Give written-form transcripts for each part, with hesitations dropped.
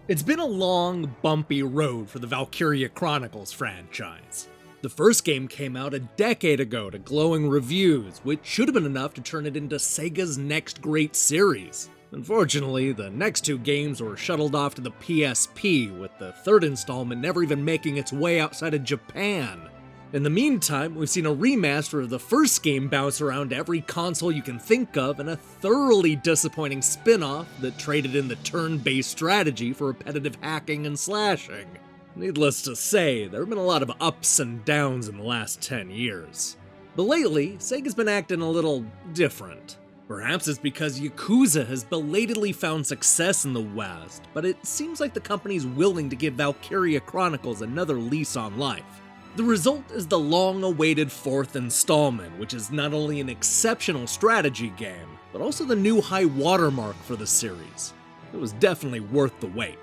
It's been a long, bumpy road for the Valkyria Chronicles franchise. The first game came out a decade ago to glowing reviews, which should have been enough to turn it into Sega's next great series. Unfortunately, the next two games were shuttled off to the PSP, with the third installment never even making its way outside of Japan. In the meantime, we've seen a remaster of the first game bounce around every console you can think of, and a thoroughly disappointing spin-off that traded in the turn-based strategy for repetitive hacking and slashing. Needless to say, there have been a lot of ups and downs in the last 10 years. But lately, Sega's been acting a little different. Perhaps it's because Yakuza has belatedly found success in the West, but it seems like the company's willing to give Valkyria Chronicles another lease on life. The result is the long-awaited fourth installment, which is not only an exceptional strategy game, but also the new high watermark for the series. It was definitely worth the wait.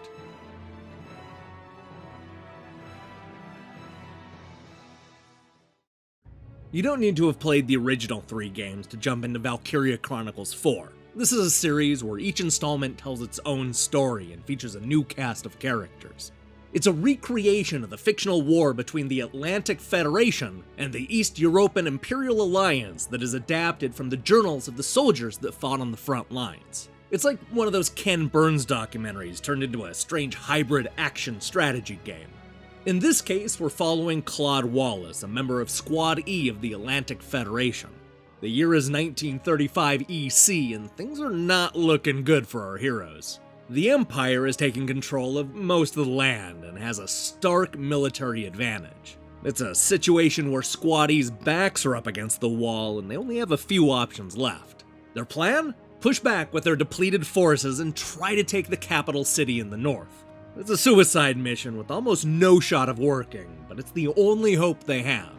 You don't need to have played the original three games to jump into Valkyria Chronicles 4. This is a series where each installment tells its own story and features a new cast of characters. It's a recreation of the fictional war between the Atlantic Federation and the East European Imperial Alliance that is adapted from the journals of the soldiers that fought on the front lines. It's like one of those Ken Burns documentaries turned into a strange hybrid action strategy game. In this case, we're following Claude Wallace, a member of Squad E of the Atlantic Federation. The year is 1935 EC, and things are not looking good for our heroes. The Empire is taking control of most of the land and has a stark military advantage. It's a situation where Squad E's backs are up against the wall and they only have a few options left. Their plan? Push back with their depleted forces and try to take the capital city in the north. It's a suicide mission with almost no shot of working, but it's the only hope they have.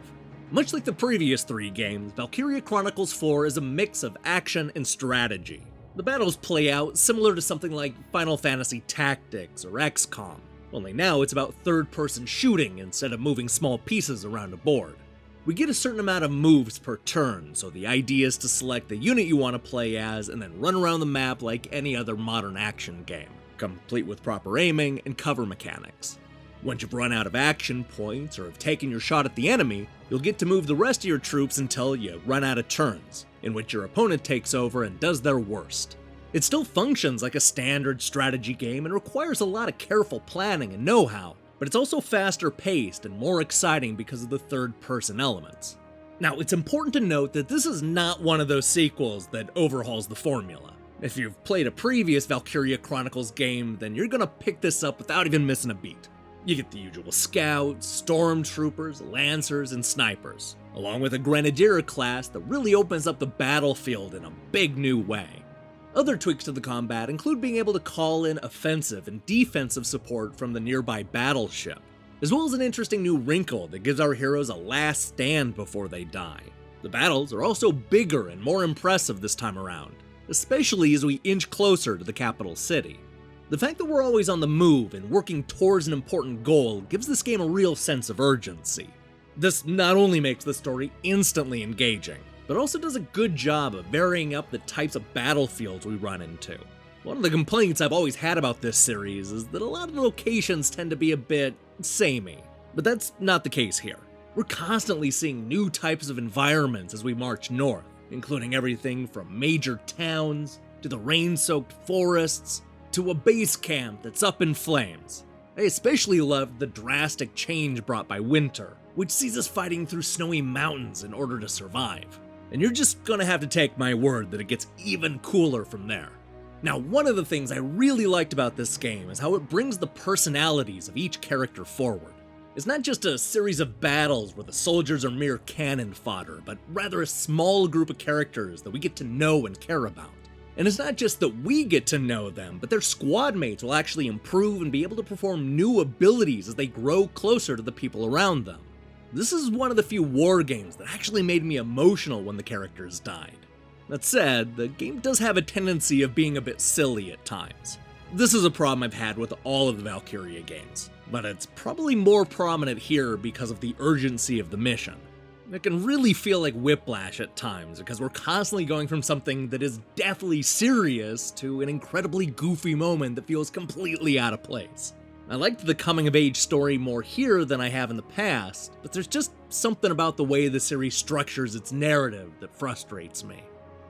Much like the previous three games, Valkyria Chronicles 4 is a mix of action and strategy. The battles play out similar to something like Final Fantasy Tactics or XCOM, only now it's about third-person shooting instead of moving small pieces around a board. We get a certain amount of moves per turn, so the idea is to select the unit you want to play as and then run around the map like any other modern action game, complete with proper aiming and cover mechanics. Once you've run out of action points or have taken your shot at the enemy, you'll get to move the rest of your troops until you run out of turns, in which your opponent takes over and does their worst. It still functions like a standard strategy game and requires a lot of careful planning and know-how, but it's also faster paced and more exciting because of the third-person elements. Now, it's important to note that this is not one of those sequels that overhauls the formula. If you've played a previous Valkyria Chronicles game, then you're gonna pick this up without even missing a beat. You get the usual scouts, stormtroopers, lancers, and snipers, along with a grenadier class that really opens up the battlefield in a big new way. Other tweaks to the combat include being able to call in offensive and defensive support from the nearby battleship, as well as an interesting new wrinkle that gives our heroes a last stand before they die. The battles are also bigger and more impressive this time around, especially as we inch closer to the capital city. The fact that we're always on the move and working towards an important goal gives this game a real sense of urgency. This not only makes the story instantly engaging, but also does a good job of varying up the types of battlefields we run into. One of the complaints I've always had about this series is that a lot of the locations tend to be a bit samey, but that's not the case here. We're constantly seeing new types of environments as we march north, including everything from major towns, to the rain-soaked forests, to a base camp that's up in flames. I especially loved the drastic change brought by winter, which sees us fighting through snowy mountains in order to survive. And you're just gonna have to take my word that it gets even cooler from there. Now, one of the things I really liked about this game is how it brings the personalities of each character forward. It's not just a series of battles where the soldiers are mere cannon fodder, but rather a small group of characters that we get to know and care about. And it's not just that we get to know them, but their squad mates will actually improve and be able to perform new abilities as they grow closer to the people around them. This is one of the few war games that actually made me emotional when the characters died. That said, the game does have a tendency of being a bit silly at times. This is a problem I've had with all of the Valkyria games, but it's probably more prominent here because of the urgency of the mission. It can really feel like whiplash at times because we're constantly going from something that is deathly serious to an incredibly goofy moment that feels completely out of place. I liked the coming-of-age story more here than I have in the past, but there's just something about the way the series structures its narrative that frustrates me.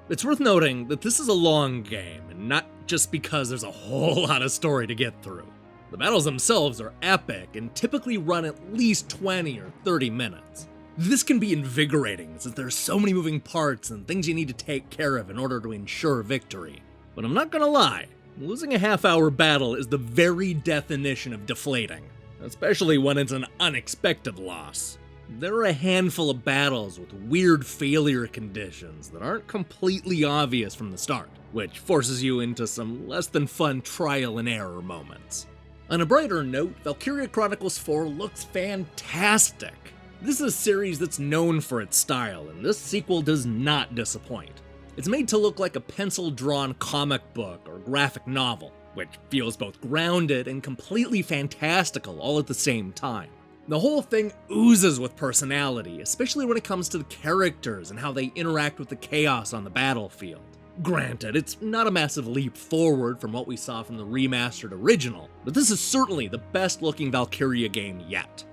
It's worth noting that this is a long game, and not just because there's a whole lot of story to get through. The battles themselves are epic and typically run at least 20 or 30 minutes. This can be invigorating since there's so many moving parts and things you need to take care of in order to ensure victory. But I'm not gonna lie, losing a half-hour battle is the very definition of deflating, especially when it's an unexpected loss. There are a handful of battles with weird failure conditions that aren't completely obvious from the start, which forces you into some less than fun trial and error moments. On a brighter note, Valkyria Chronicles 4 looks fantastic. This is a series that's known for its style, and this sequel does not disappoint. It's made to look like a pencil-drawn comic book or graphic novel, which feels both grounded and completely fantastical all at the same time. The whole thing oozes with personality, especially when it comes to the characters and how they interact with the chaos on the battlefield. Granted, it's not a massive leap forward from what we saw from the remastered original, but this is certainly the best-looking Valkyria game yet.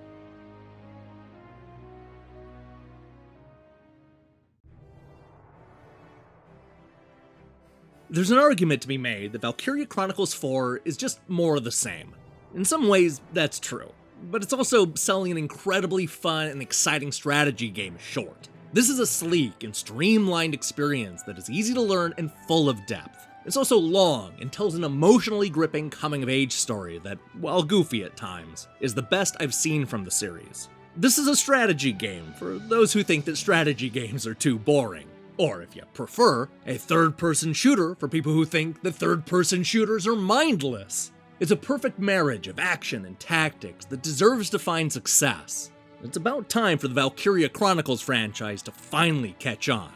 There's an argument to be made that Valkyria Chronicles 4 is just more of the same. In some ways, that's true, but it's also selling an incredibly fun and exciting strategy game short. This is a sleek and streamlined experience that is easy to learn and full of depth. It's also long and tells an emotionally gripping coming-of-age story that, while goofy at times, is the best I've seen from the series. This is a strategy game for those who think that strategy games are too boring. Or, if you prefer, a third-person shooter for people who think that third-person shooters are mindless. It's a perfect marriage of action and tactics that deserves to find success. It's about time for the Valkyria Chronicles franchise to finally catch on.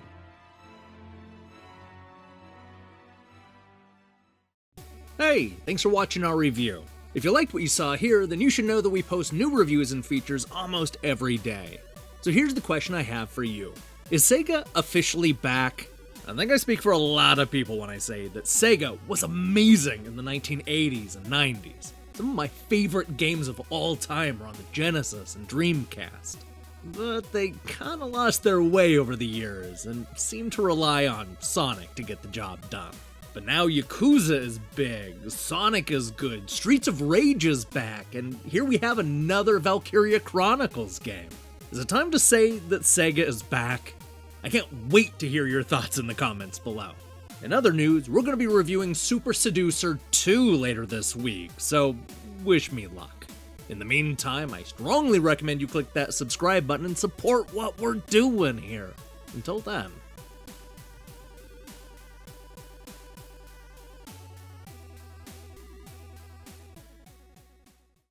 Hey, thanks for watching our review. If you liked what you saw here, then you should know that we post new reviews and features almost every day. So here's the question I have for you. Is Sega officially back? I think I speak for a lot of people when I say that Sega was amazing in the 1980s and 90s. Some of my favorite games of all time were on the Genesis and Dreamcast. But they kinda lost their way over the years and seemed to rely on Sonic to get the job done. But now Yakuza is big, Sonic is good, Streets of Rage is back, and here we have another Valkyria Chronicles game. Is it time to say that Sega is back? I can't wait to hear your thoughts in the comments below. In other news, we're going to be reviewing Super Seducer 2 later this week, so wish me luck. In the meantime, I strongly recommend you click that subscribe button and support what we're doing here. Until then.